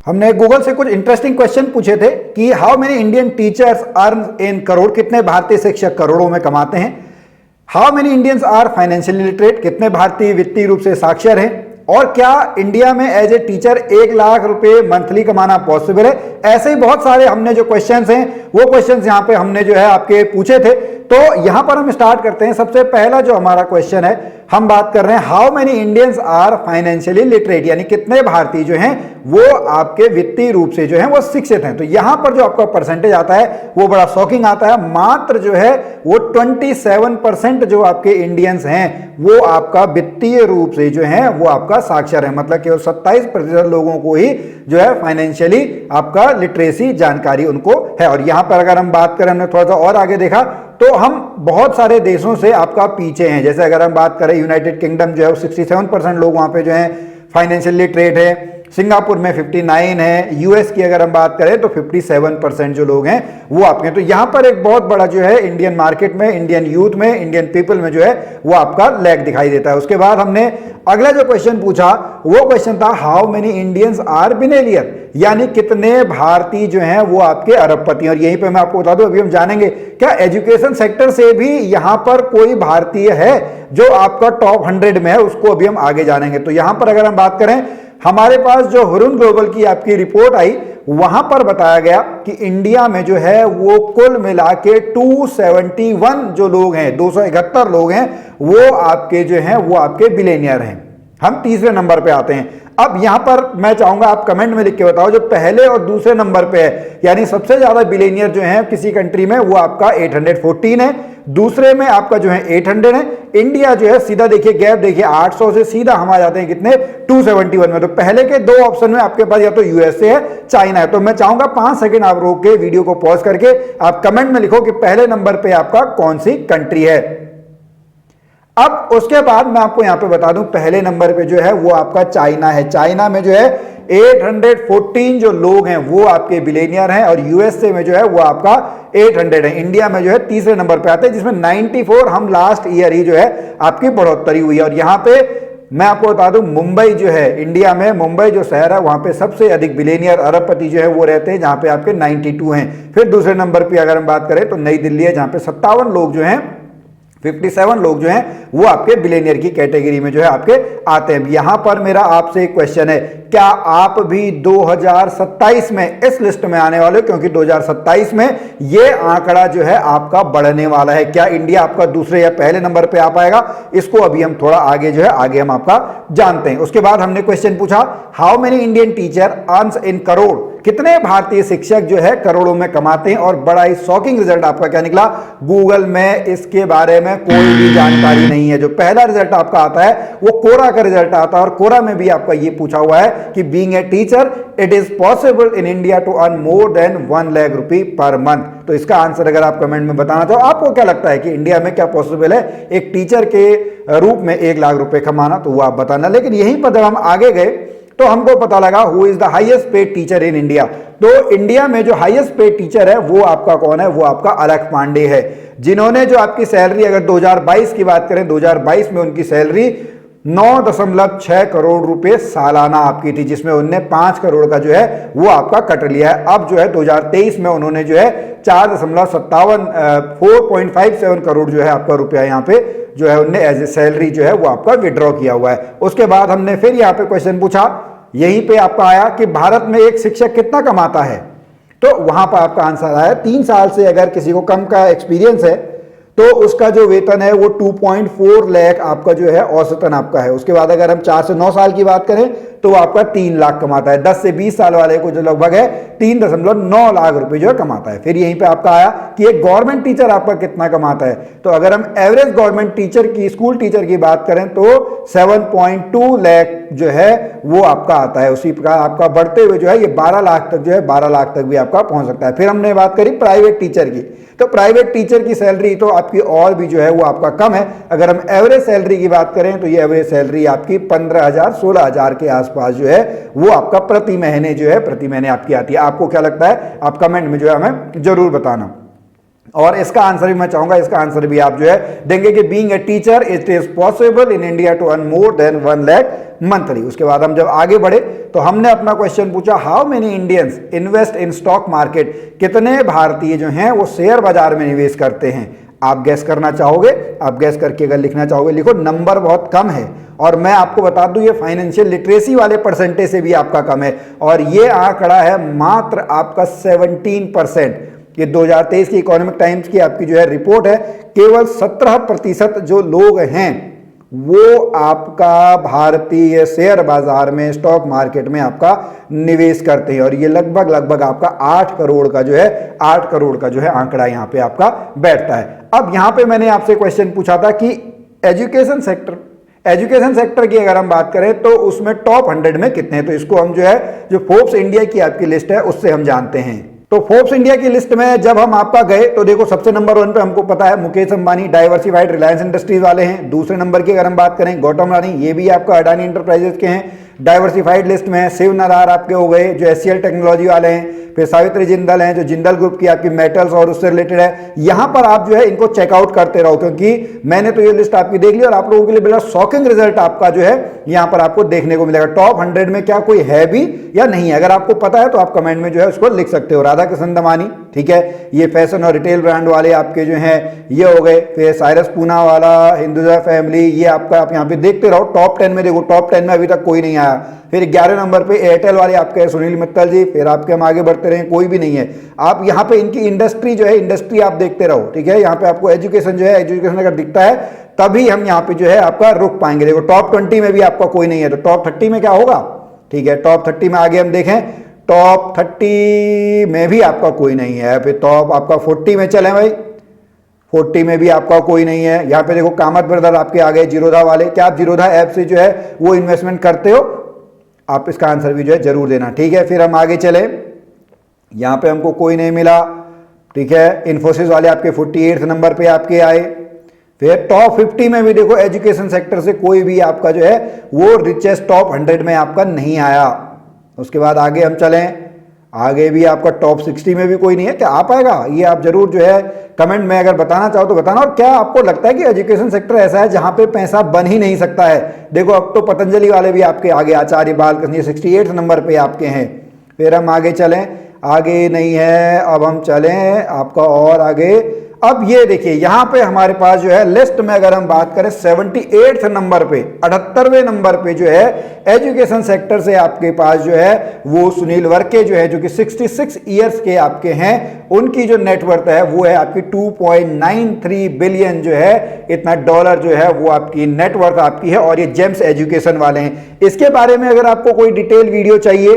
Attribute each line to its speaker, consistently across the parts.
Speaker 1: हमने गूगल से कुछ इंटरेस्टिंग क्वेश्चन पूछे थे कि how many Indian teachers earn in crore, कितने भारतीय शिक्षक करोड़ों में कमाते हैं। How many Indians are financially literate, कितने भारतीय वित्तीय रूप से साक्षर हैं। और क्या इंडिया में एज ए टीचर 1 लाख रुपए मंथली कमाना पॉसिबल है। ऐसे ही बहुत सारे हमने जो क्वेश्चंस हैं वो क्वेश्चंस यहाँ पे हमने जो है आपके पूछे थे। तो यहां पर हम स्टार्ट करते हैं। सबसे पहला जो हमारा क्वेश्चन है, हम बात कर रहे हैं how many Indians are financially literate, यानी कितने भारतीय जो हैं वो आपके वित्तीय रूप से जो हैं वो शिक्षित हैं। तो यहां पर जो आपका परसेंटेज आता है वो बड़ा शॉकिंग आता है। मात्र जो है वो 27% जो आपके इंडियंस हैं वो आपका वित्तीय रूप से जो है वो आपका साक्षर है। मतलब केवल 27% लोगों को ही जो है फाइनेंशियली आपका लिटरेसी जानकारी उनको है। और यहां पर अगर हम बात करें, हमने थोड़ा सा और आगे देखा तो हम बहुत सारे देशों से आपका पीछे हैं। जैसे अगर हम बात करें यूनाइटेड किंगडम जो है 67% लोग वहां पे जो है फाइनेंशियल लिटरेट है। सिंगापुर में 59 है। यूएस की अगर हम बात करें तो 57% जो लोग हैं वो आपके। तो यहां पर एक बहुत बड़ा जो है इंडियन मार्केट में, इंडियन यूथ में, इंडियन पीपल में जो है वो आपका लैग दिखाई देता है। उसके बाद हमने अगला जो क्वेश्चन पूछा वो क्वेश्चन था how many Indians are billionaire, यानी कितने भारतीय जो हैं वो आपके अरबपति। और यहीं पे मैं आपको बता दूं, अभी हम जानेंगे क्या एजुकेशन सेक्टर से भी यहां पर कोई भारतीय है जो आपका टॉप 100 में है, उसको अभी हम आगे जानेंगे। तो यहां पर अगर हम बात करें, हमारे पास जो हुरुन ग्लोबल की आपकी रिपोर्ट आई वहां पर बताया गया कि इंडिया में जो है वो कुल मिला के 271 जो लोग हैं, 271 लोग हैं वो आपके जो हैं वो आपके बिलियनियर हैं। हम तीसरे नंबर पे आते हैं। अब यहां पर मैं चाहूंगा आप कमेंट में लिख के बताओ जो पहले और दूसरे नंबर पे है, यानी सबसे ज्यादा बिलियनियर जो है किसी कंट्री में वो आपका 814 है, दूसरे में आपका जो है 800 है। इंडिया जो है सीधा देखिए गैप देखिए 800 से सीधा हम आ जाते हैं कितने 271 में। तो पहले के दो ऑप्शन में आपके पास या तो यूएसए है, चाइना है। तो मैं चाहूंगा 5 सेकंड आप रोक के वीडियो को पॉज करके आप कमेंट में लिखो कि पहले नंबर पे आपका कौन सी कंट्री है। अब उसके बाद मैं आपको यहां पे बता दूं पहले नंबर पे जो है वो आपका चाइना है। चाइना में जो है 814 जो लोग हैं वो आपके बिलियनियर हैं और यूएसए में जो है वो आपका 800 है। इंडिया में जो है तीसरे नंबर पे आते हैं जिसमें 94 हम लास्ट ईयर ही जो है आपकी बढ़ोतरी हुई है। और यहां पे मैं आपको बता दूं मुंबई जो है इंडिया में, मुंबई जो शहर है वहां पे सबसे अधिक बिलियनियर अरबपति जो है वो रहते हैं, जहां पे आपके 92 हैं। फिर दूसरे नंबर पे अगर हम बात करें तो नई दिल्ली है जहां पे 57 लोग जो हैं 57 लोग जो हैं वो आपके बिलियनियर की कैटेगरी में जो है आपके आते हैं। यहां पर मेरा आपसे एक क्वेश्चन है, क्या आप भी 2027 में इस लिस्ट में आने वाले हो? क्योंकि 2027 में ये आंकड़ा जो है आपका बढ़ने वाला है। क्या इंडिया आपका दूसरे या पहले नंबर पे आ पाएगा? इसको अभी हम थोड़ा आगे जो है आगे हम आपका जानते हैं। उसके बाद हमने क्वेश्चन पूछा how many Indian teacher earns in crore, कितने भारतीय शिक्षक जो है करोड़ों में कमाते हैं। और बड़ा ही शॉकिंग रिजल्ट आपका क्या निकला, गूगल में इसके बारे में कोई भी जानकारी नहीं है। जो पहला रिजल्ट आपका आता है वो कोरा का रिजल्ट आता है और कोरा में भी आपका ये पूछा हुआ है कि being a teacher it is possible in India to earn more than 1 lakh रुपए पर मंथ। तो इसका आंसर अगर आप कमेंट में बताना चाहो, आपको क्या लगता है कि इंडिया में क्या पॉसिबल है एक टीचर के रूप में 1 लाख रुपए कमाना, तो वो आप बताना। लेकिन यहीं पर जब हम आगे गए तो हमको पता लगा who is the highest paid teacher in India. तो इंडिया में जो हाईएस्ट पेड टीचर है वो आपका कौन है, वो आपका अलख पांडे है, जिन्होंने जो आपकी सैलरी अगर 2022 की बात करें, 2022 में उनकी सैलरी 9.6 करोड़ रुपए सालाना आपकी थी, जिसमें उन्होंने 5 करोड़ का जो है वो आपका कट लिया है। अब जो है 2023 में उन्होंने जो है 4.57 करोड़ जो है आपका रुपया यहाँ पे जो है उन्होंने एज ए सैलरी जो है वो आपका विड्रॉ किया हुआ है। उसके बाद हमने फिर यहाँ पे क्वेश्चन पूछा, यहीं पे आपका आया कि भारत में एक शिक्षक कितना कमाता है। तो वहां पर आपका आंसर आया 3 साल से अगर किसी को कम का एक्सपीरियंस है तो उसका जो वेतन है वो 2.4 लाख आपका जो है औसतन आपका है। उसके बाद अगर हम 4 से 9 साल की बात करें तो वो आपका 3 लाख कमाता है। 10 से 20 साल वाले को जो लगभग है 3.9 लाख रुपए जो है कमाता है। फिर यहीं पे आपका आया कि एक गवर्नमेंट टीचर आपका कितना कमाता है। तो अगर हम एवरेज गवर्नमेंट टीचर की, स्कूल टीचर की बात करें तो 7.2 लाख जो है वो आपका आता है। उसी प्रकार आपका बढ़ते हुए जो है ये 12 लाख तक जो है 12 लाख तक भी आपका पहुंच सकता है। फिर हमने बात करी प्राइवेट टीचर की, तो प्राइवेट टीचर की सैलरी तो आपकी और भी जो है वो आपका कम है। अगर हम एवरेज सैलरी की बात करें तो ये एवरेज सैलरी आपकी 15,000 16,000 के आसपास जो है वो आपका प्रति महीने जो है प्रति महीने आपकी आती है। आपको क्या लगता है आप कमेंट में जो है हमें जरूर बताना। और इसका आंसर भी मैं चाहूंगा, इसका आंसर भी आप जो है देंगे कि being a teacher it is possible in India to earn more than 1 lakh monthly. उसके बाद हम जब आगे बढ़े तो हमने अपना क्वेश्चन पूछा how many Indians invest in stock market, कितने भारतीय जो हैं वो शेयर बाजार में निवेश करते हैं। आप गैस करना चाहोगे, आप गैस करके अगर लिखना चाहोगे लिखो, नंबर बहुत कम है और मैं आपको बता दूं ये फाइनेंशियल लिटरेसी वाले परसेंटेज से भी आपका कम है और ये आंकड़ा है मात्र आपका 17%। ये 2023 की इकोनॉमिक टाइम्स की आपकी जो है रिपोर्ट है, केवल 17% जो लोग हैं वो आपका भारतीय शेयर बाजार में स्टॉक मार्केट में आपका निवेश करते हैं और ये लगभग आपका 8 करोड़ का जो है 8 करोड़ का जो है आंकड़ा यहां पे आपका बैठता है। अब यहां पे मैंने आपसे क्वेश्चन पूछा था कि एजुकेशन सेक्टर की अगर हम बात करें तो उसमें टॉप 100 में कितने हैं, तो इसको हम जो है जो फोर्ब्स इंडिया की आपकी लिस्ट है उससे हम जानते हैं। तो फोर्ब्स इंडिया की लिस्ट में जब हम आपका गए तो देखो सबसे नंबर 1 पे हमको पता है मुकेश अंबानी, डाइवर्सिफाइड रिलायंस इंडस्ट्रीज वाले हैं। दूसरे नंबर की अगर हम बात करें गौतम अडानी, ये भी आपका अडानी इंटरप्राइजेस के हैं, डाइवर्सिफाइड लिस्ट में। शिव नारायण आपके हो गए जो एचसीएल टेक्नोलॉजी वाले हैं। फिर सावित्री जिंदल हैं जो जिंदल ग्रुप की आपकी मेटल्स और उससे रिलेटेड है। यहां पर आप जो है इनको चेकआउट करते रहो क्योंकि मैंने तो ये लिस्ट आपकी देख ली और आप लोगों के लिए बड़ा शॉकिंग रिजल्ट आपका जो है यहां पर आपको देखने को मिलेगा। टॉप 100 में क्या कोई है भी या नहीं है, अगर आपको पता है तो आप कमेंट में जो है उसको लिख सकते हो। राधा कृष्ण दमानी, ठीक है, ये फैशन और रिटेल ब्रांड वाले आपके जो हैं ये हो गए। फिर साइरस पूना वाला, हिंदुजा फैमिली, ये आपका आप यहां पे देखते रहो। टॉप 10 में देखो, टॉप 10 में अभी तक कोई नहीं आया। फिर 11 नंबर पे एयरटेल वाले आपके सुनील मित्तल जी। फिर आपके हम आगे बढ़ते रहे, कोई भी नहीं है। आप यहाँ पे इनकी इंडस्ट्री जो है इंडस्ट्री आप देखते रहो, ठीक है। यहाँ पे आपको एजुकेशन जो है एजुकेशन अगर दिखता है तभी हम यहाँ पे जो है आपका रुक पाएंगे। देखो टॉप 20 में भी आपका कोई नहीं है तो टॉप 30 में क्या होगा, ठीक है। टॉप 30 में आगे हम देखें, टॉप 30 में भी आपका कोई नहीं है। फिर टॉप आपका 40 में चले भाई, 40 में भी आपका कोई नहीं है। यहाँ पे देखो कामत ब्रदर आपके आ गए, जीरोधा वाले। क्या आप जीरोधा ऐप से जो है वो इन्वेस्टमेंट करते हो? आप इसका आंसर भी जो है जरूर देना, ठीक है। फिर हम आगे चले, यहाँ पे हमको कोई नहीं मिला, ठीक है। इन्फोसिस वाले आपके 48 नंबर पे आपके आए। फिर टॉप 50 में भी देखो एजुकेशन सेक्टर से कोई भी आपका जो है वो रिचेस्ट टॉप 100 में आपका नहीं आया। उसके बाद आगे हम चलें, आगे भी आपका टॉप 60 में भी कोई नहीं है। क्या आ पाएगा ये आप जरूर जो है कमेंट में अगर बताना चाहो तो बताना। और क्या आपको लगता है कि एजुकेशन सेक्टर ऐसा है जहां पे पैसा बन ही नहीं सकता है? देखो अब तो पतंजलि वाले भी आपके आगे, आचार्य बालकृष्ण 68 नंबर पे आपके हैं। फिर हम आगे चलें, आगे नहीं है, अब हम चलें आपका और आगे। अब ये देखिए यहां पे हमारे पास जो है लिस्ट में अगर हम बात करें 78 नंबर पे, 78वें नंबर पे जो है एजुकेशन सेक्टर से आपके पास जो है वो सुनील वर्के जो है जो कि 66 ईयर्स के आपके हैं। उनकी जो नेटवर्थ है वो है आपकी 2.93 बिलियन जो है इतना डॉलर जो है वो आपकी नेटवर्थ आपकी है और ये जेम्स एजुकेशन वाले हैं। इसके बारे में अगर आपको कोई डिटेल वीडियो चाहिए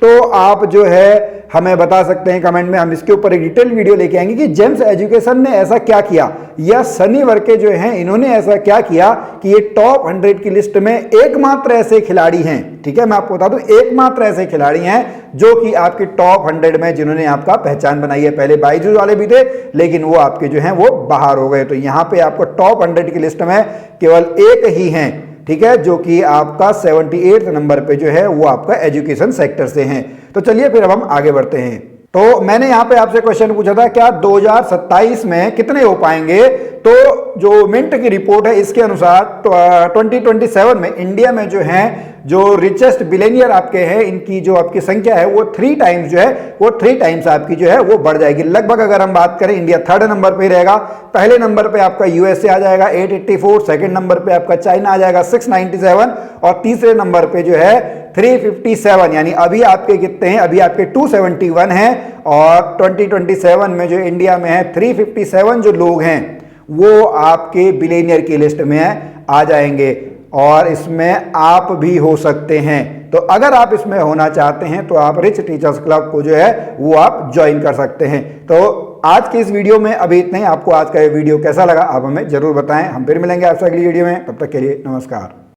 Speaker 1: तो आप जो है हमें बता सकते हैं कमेंट में, हम इसके ऊपर एक डिटेल वीडियो लेके आएंगे कि जेम्स एजुकेशन ने ऐसा क्या किया या सनी वर्के जो हैं इन्होंने ऐसा क्या किया कि ये टॉप 100 की लिस्ट में एकमात्र ऐसे खिलाड़ी हैं, ठीक है। मैं आपको बता दूं एकमात्र ऐसे खिलाड़ी हैं जो कि आपके टॉप 100 में जिन्होंने आपका पहचान बनाई है। पहले बायजूस वाले भी थे लेकिन वो आपके जो हैं वो बाहर हो गए। तो यहां पे आपको टॉप 100 की लिस्ट में केवल एक ही हैं, ठीक है, जो कि आपका 78 नंबर पे जो है वो आपका एजुकेशन सेक्टर से हैं। तो चलिए फिर अब हम आगे बढ़ते हैं। तो मैंने यहां पे आपसे क्वेश्चन पूछा था क्या 2027 में कितने हो पाएंगे? तो जो मिंट की रिपोर्ट है इसके अनुसार 2027 में इंडिया में जो है जो रिचेस्ट बिलियनियर आपके हैं इनकी जो आपकी संख्या है वो 3 टाइम्स जो है वो 3 टाइम्स आपकी जो है वो बढ़ जाएगी। लगभग अगर हम बात करें इंडिया 3rd नंबर पे रहेगा। पहले नंबर पे आपका यूएसए आ जाएगा 884, सेकंड नंबर पे आपका चाइना आ जाएगा 697 और तीसरे नंबर पे जो है 357। यानी अभी आपके कितने हैं? अभी आपके 271 हैं और 2027 में जो इंडिया में है 357 जो लोग हैं वो आपके बिलियनियर की लिस्ट में आ जाएंगे और इसमें आप भी हो सकते हैं। तो अगर आप इसमें होना चाहते हैं तो आप रिच टीचर्स क्लब को जो है वो आप ज्वाइन कर सकते हैं। तो आज की इस वीडियो में अभी इतना ही। आपको आज का ये वीडियो कैसा लगा आप हमें जरूर बताएं। हम फिर मिलेंगे आपसे अगली वीडियो में, तब तक के लिए नमस्कार।